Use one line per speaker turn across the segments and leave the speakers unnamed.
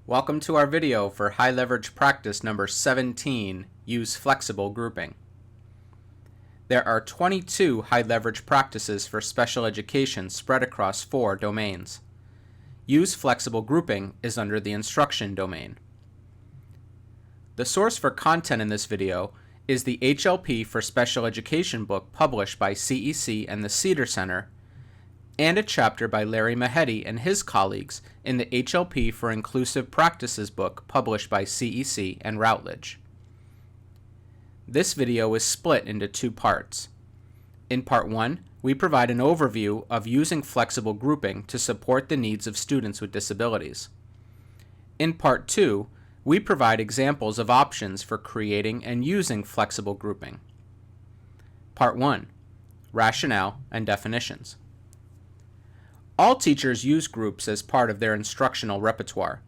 Welcome to our video for high leverage practice number 17, use flexible grouping. There are 22 high leverage practices for special education spread across 4 domains. Use flexible grouping is under the instruction domain. The source for content in this video is the HLP for Special Education book published by CEC and the Cedar Center, and a chapter by Larry Mahedi and his colleagues in the HLP for Inclusive Practices book published by CEC and Routledge. This video is split into 2 parts. In part 1, we provide an overview of using flexible grouping to support the needs of students with disabilities. In part 2, we provide examples of options for creating and using flexible grouping. Part 1, Rationale and Definitions. All teachers use groups as part of their instructional repertoire.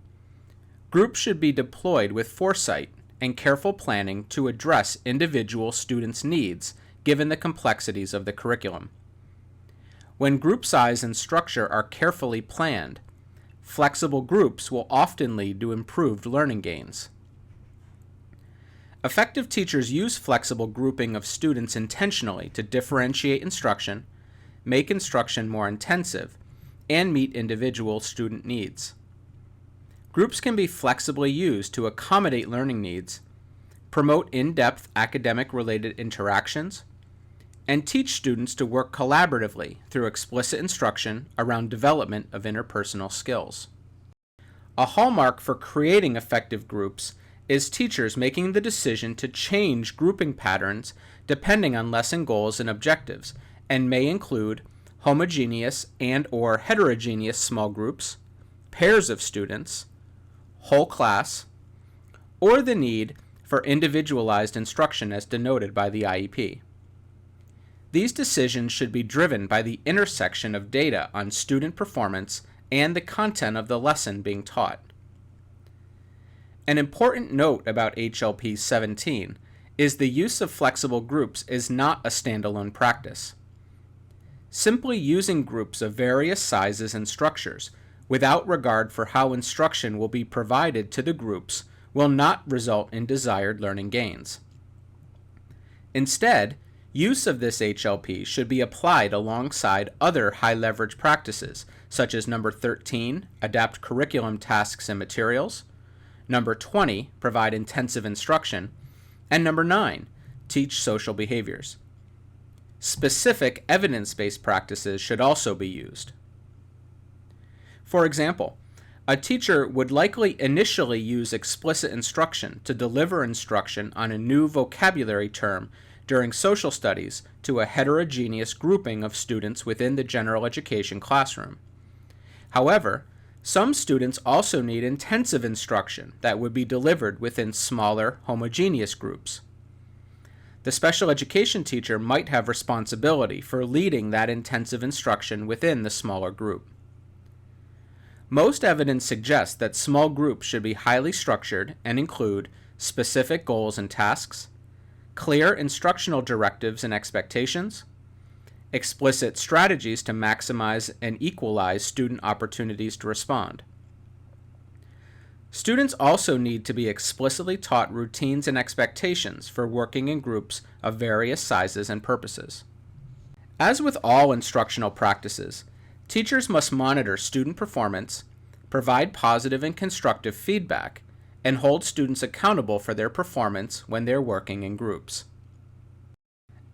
Groups should be deployed with foresight and careful planning to address individual students' needs given the complexities of the curriculum. When group size and structure are carefully planned, flexible groups will often lead to improved learning gains. Effective teachers use flexible grouping of students intentionally to differentiate instruction, make instruction more intensive, and meet individual student needs. Groups can be flexibly used to accommodate learning needs, promote in-depth academic-related interactions, and teach students to work collaboratively through explicit instruction around development of interpersonal skills. A hallmark for creating effective groups is teachers making the decision to change grouping patterns depending on lesson goals and objectives, and may include homogeneous and/or heterogeneous small groups, pairs of students, whole class, or the need for individualized instruction as denoted by the IEP. These decisions should be driven by the intersection of data on student performance and the content of the lesson being taught. An important note about HLP 17 is the use of flexible groups is not a standalone practice. Simply using groups of various sizes and structures without regard for how instruction will be provided to the groups will not result in desired learning gains. Instead, use of this HLP should be applied alongside other high-leverage practices, such as number 13, adapt curriculum tasks and materials, number 20, provide intensive instruction, and number 9, teach social behaviors. Specific evidence-based practices should also be used. For example, a teacher would likely initially use explicit instruction to deliver instruction on a new vocabulary term during social studies to a heterogeneous grouping of students within the general education classroom. However, some students also need intensive instruction that would be delivered within smaller, homogeneous groups. The special education teacher might have responsibility for leading that intensive instruction within the smaller group. Most evidence suggests that small groups should be highly structured and include specific goals and tasks, clear instructional directives and expectations, explicit strategies to maximize and equalize student opportunities to respond. Students also need to be explicitly taught routines and expectations for working in groups of various sizes and purposes. As with all instructional practices, teachers must monitor student performance, provide positive and constructive feedback, and hold students accountable for their performance when they're working in groups.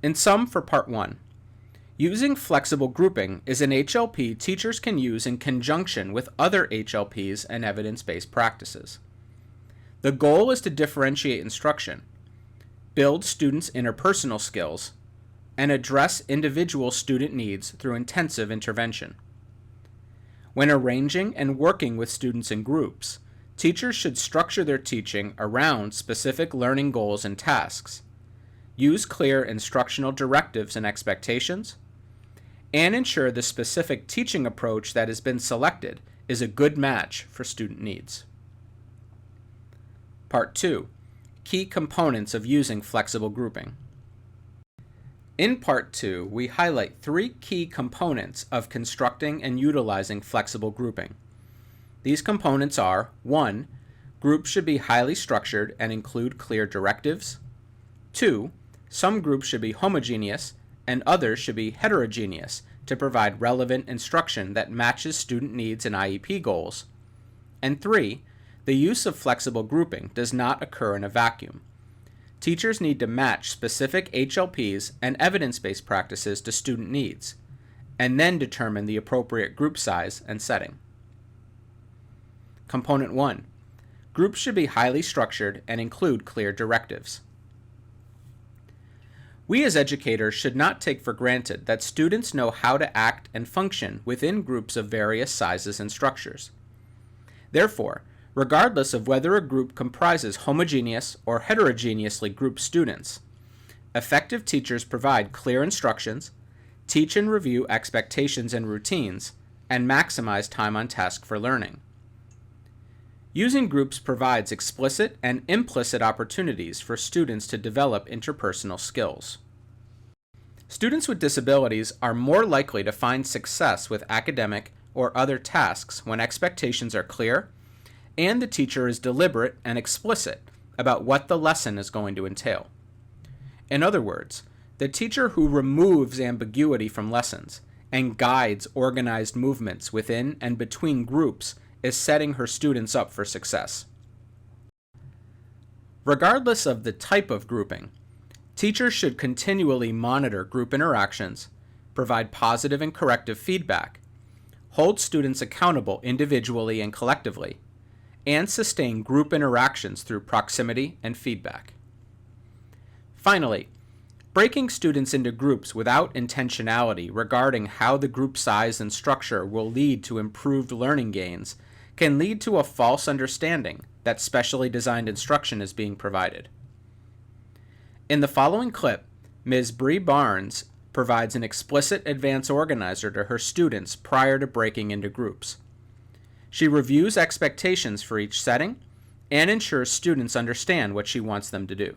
In sum, for Part 1, using flexible grouping is an HLP teachers can use in conjunction with other HLPs and evidence-based practices. The goal is to differentiate instruction, build students' interpersonal skills, and address individual student needs through intensive intervention. When arranging and working with students in groups, teachers should structure their teaching around specific learning goals and tasks, use clear instructional directives and expectations, and ensure the specific teaching approach that has been selected is a good match for student needs. Part 2. Key components of using flexible grouping. In Part 2, we highlight 3 key components of constructing and utilizing flexible grouping. These components are: 1. Groups should be highly structured and include clear directives. 2. Some groups should be homogeneous and others should be heterogeneous to provide relevant instruction that matches student needs and IEP goals. And 3. The use of flexible grouping does not occur in a vacuum. Teachers need to match specific HLPs and evidence-based practices to student needs, and then determine the appropriate group size and setting. Component 1. Groups should be highly structured and include clear directives. We as educators should not take for granted that students know how to act and function within groups of various sizes and structures. Therefore, regardless of whether a group comprises homogeneous or heterogeneously grouped students, effective teachers provide clear instructions, teach and review expectations and routines, and maximize time on task for learning. Using groups provides explicit and implicit opportunities for students to develop interpersonal skills. Students with disabilities are more likely to find success with academic or other tasks when expectations are clear and the teacher is deliberate and explicit about what the lesson is going to entail. In other words, the teacher who removes ambiguity from lessons and guides organized movements within and between groups is setting her students up for success. Regardless of the type of grouping, teachers should continually monitor group interactions, provide positive and corrective feedback, hold students accountable individually and collectively, and sustain group interactions through proximity and feedback. Finally, breaking students into groups without intentionality regarding how the group size and structure will lead to improved learning gains can lead to a false understanding that specially designed instruction is being provided. In the following clip, Ms. Bree Barnes provides an explicit advance organizer to her students prior to breaking into groups. She reviews expectations for each setting and ensures students understand what she wants them to do.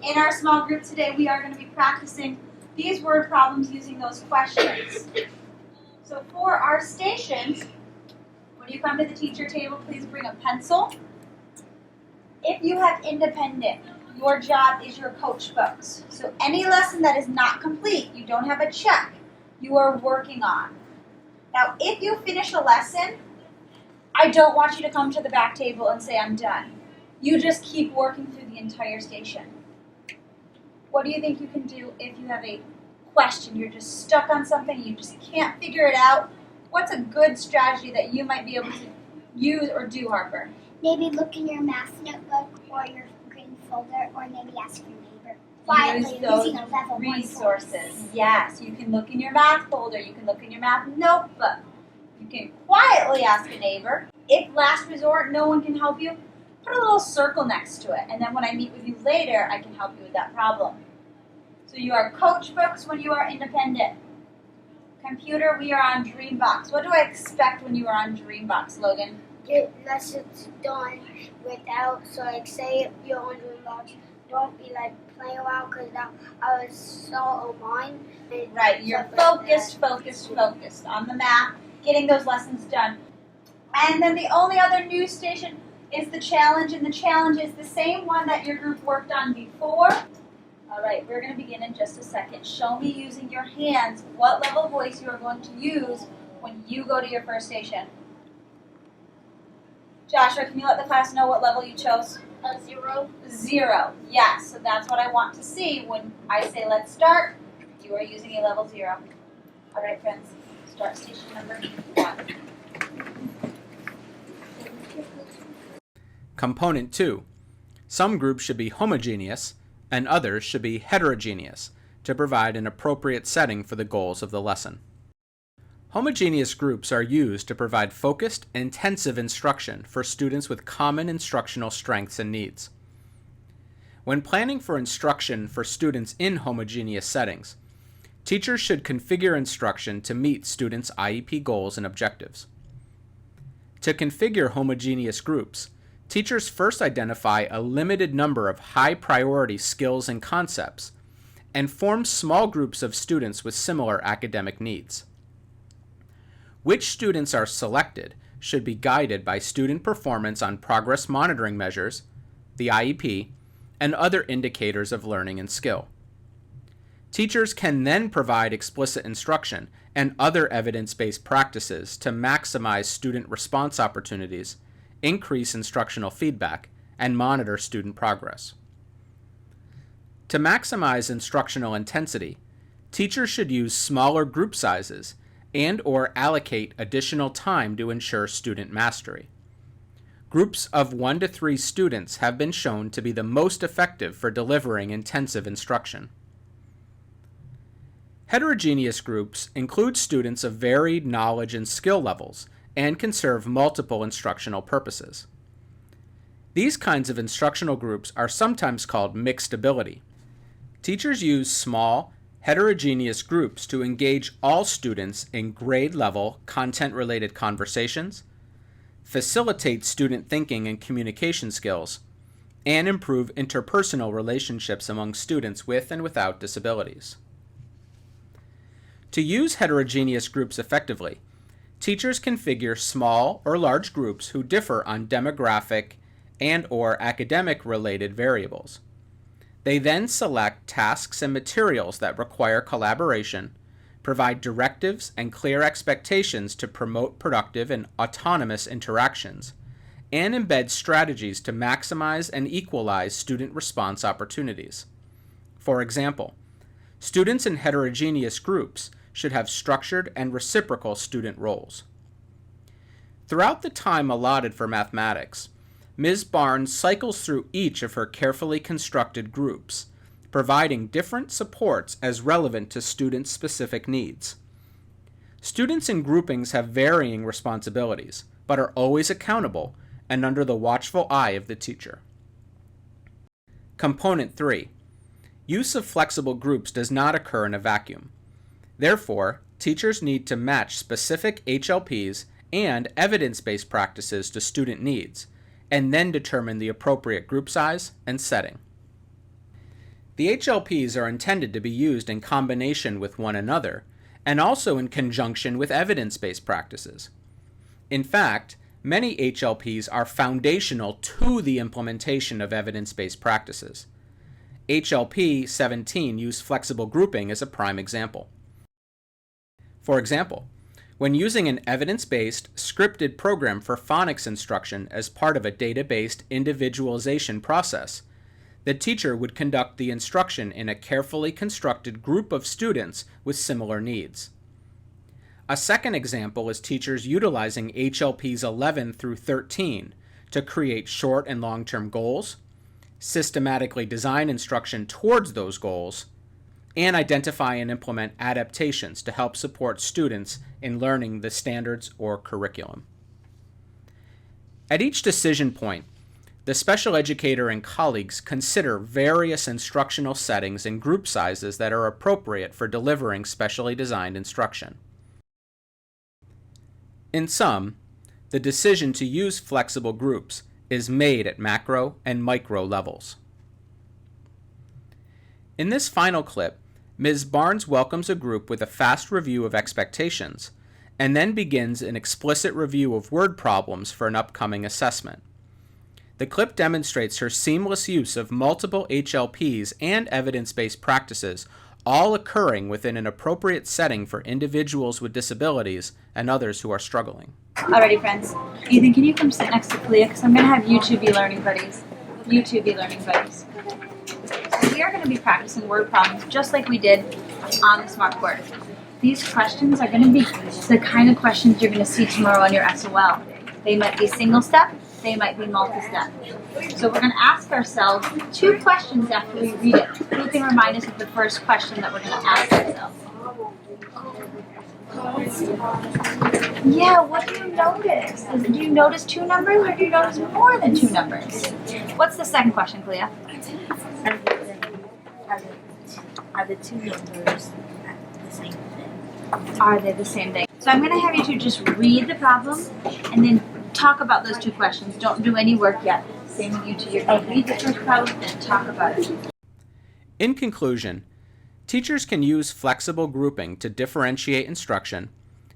In our small group today, we are going to be practicing these word problems using those questions. So for our stations, when you come to the teacher table, please bring a pencil. If you have independent, your job is your coach books. So any lesson that is not complete, you don't have a check, you are working on. Now, if you finish a lesson, I don't want you to come to the back table and say, I'm done. You just keep working through the entire station. What do you think you can do if you have a question? You're just stuck on something, you just can't figure it out. What's a good strategy that you might be able to use or do, Harper?
Maybe look in your math notebook or your green folder, or maybe ask your neighbor. Quietly,
Use those
using a level
resources. Yes, you can look in your math folder, you can look in your math notebook. You can quietly ask a neighbor. If last resort, no one can help you, put a little circle next to it. And then when I meet with you later, I can help you with that problem. So you are coach books when you are independent. Computer, we are on Dreambox. What do I expect when you are on Dreambox, Logan?
Get lessons done without, so like say if you're on Dreambox, don't be like playing around because I was so on mine.
Right, you're focused on the math, getting those lessons done. And then the only other new station is the challenge, and the challenge is the same one that your group worked on before. All right, we're going to begin in just a second. Show me using your hands what level voice you are going to use when you go to your first station. Joshua, can you let the class know what level you chose?
0.
0. Yes, so that's what I want to see when I say let's start. You are using a level 0. All right, friends, start station number 1.
Component 2. Some groups should be homogeneous and others should be heterogeneous to provide an appropriate setting for the goals of the lesson. Homogeneous groups are used to provide focused, intensive instruction for students with common instructional strengths and needs. When planning for instruction for students in homogeneous settings, teachers should configure instruction to meet students' IEP goals and objectives. To configure homogeneous groups, teachers first identify a limited number of high-priority skills and concepts and form small groups of students with similar academic needs. Which students are selected should be guided by student performance on progress monitoring measures, the IEP, and other indicators of learning and skill. Teachers can then provide explicit instruction and other evidence-based practices to maximize student response opportunities, increase instructional feedback, and monitor student progress. To maximize instructional intensity, teachers should use smaller group sizes and/or allocate additional time to ensure student mastery. Groups of 1 to 3 students have been shown to be the most effective for delivering intensive instruction. Heterogeneous groups include students of varied knowledge and skill levels and can serve multiple instructional purposes. These kinds of instructional groups are sometimes called mixed ability. Teachers use small, heterogeneous groups to engage all students in grade-level content-related conversations, facilitate student thinking and communication skills, and improve interpersonal relationships among students with and without disabilities. To use heterogeneous groups effectively, teachers configure small or large groups who differ on demographic and/or academic-related variables. They then select tasks and materials that require collaboration, provide directives and clear expectations to promote productive and autonomous interactions, and embed strategies to maximize and equalize student response opportunities. For example, students in heterogeneous groups should have structured and reciprocal student roles. Throughout the time allotted for mathematics, Ms. Barnes cycles through each of her carefully constructed groups, providing different supports as relevant to students' specific needs. Students in groupings have varying responsibilities, but are always accountable and under the watchful eye of the teacher. Component 3. Use of flexible groups does not occur in a vacuum. Therefore, teachers need to match specific HLPs and evidence-based practices to student needs, and then determine the appropriate group size and setting. The HLPs are intended to be used in combination with one another, and also in conjunction with evidence-based practices. In fact, many HLPs are foundational to the implementation of evidence-based practices. HLP 17 Use Flexible Grouping is a prime example. For example, when using an evidence-based, scripted program for phonics instruction as part of a data-based individualization process, the teacher would conduct the instruction in a carefully constructed group of students with similar needs. A second example is teachers utilizing HLPs 11 through 13 to create short and long-term goals, systematically design instruction towards those goals, and identify and implement adaptations to help support students in learning the standards or curriculum. At each decision point, the special educator and colleagues consider various instructional settings and group sizes that are appropriate for delivering specially designed instruction. In sum, the decision to use flexible groups is made at macro and micro levels. In this final clip, Ms. Barnes welcomes a group with a fast review of expectations, and then begins an explicit review of word problems for an upcoming assessment. The clip demonstrates her seamless use of multiple HLPs and evidence-based practices, all occurring within an appropriate setting for individuals with disabilities and others who are struggling.
Alrighty, friends. Ethan, can you come sit next to Kalia? Because I'm going to have you two be learning buddies. You two be learning buddies. So we are going to be practicing word problems just like we did on the Smart Board. These questions are going to be the kind of questions you're going to see tomorrow on your SOL. They might be single step, they might be multi-step. So we're going to ask ourselves 2 questions after we read it. Who can remind us of the first question that we're going to ask ourselves? Yeah, what do you notice? Do you notice 2 numbers or do you notice more than 2 numbers? What's the second question, Clea?
Are the 2 numbers the same thing?
Are they the same thing? So I'm going to have you 2 just read the problem and then talk about those 2 questions. Don't do any work yet. Same with you 2. You're going to read the first problem and talk about it.
In conclusion, teachers can use flexible grouping to differentiate instruction,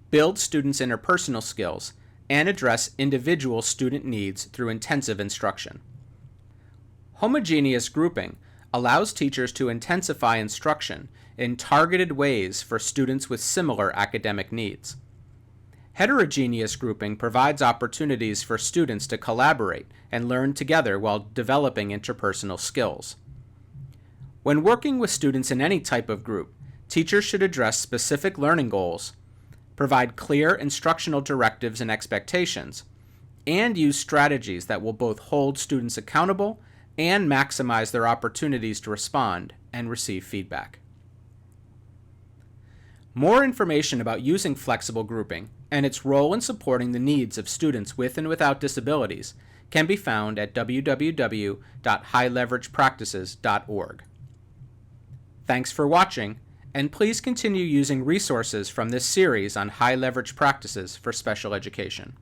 build students' interpersonal skills, and address individual student needs through intensive instruction. Homogeneous grouping allows teachers to intensify instruction in targeted ways for students with similar academic needs. Heterogeneous grouping provides opportunities for students to collaborate and learn together while developing interpersonal skills. When working with students in any type of group, teachers should address specific learning goals, provide clear instructional directives and expectations, and use strategies that will both hold students accountable and maximize their opportunities to respond and receive feedback. More information about using flexible grouping and its role in supporting the needs of students with and without disabilities can be found at www.highleveragepractices.org. Thanks for watching, and please continue using resources from this series on high leverage practices for special education.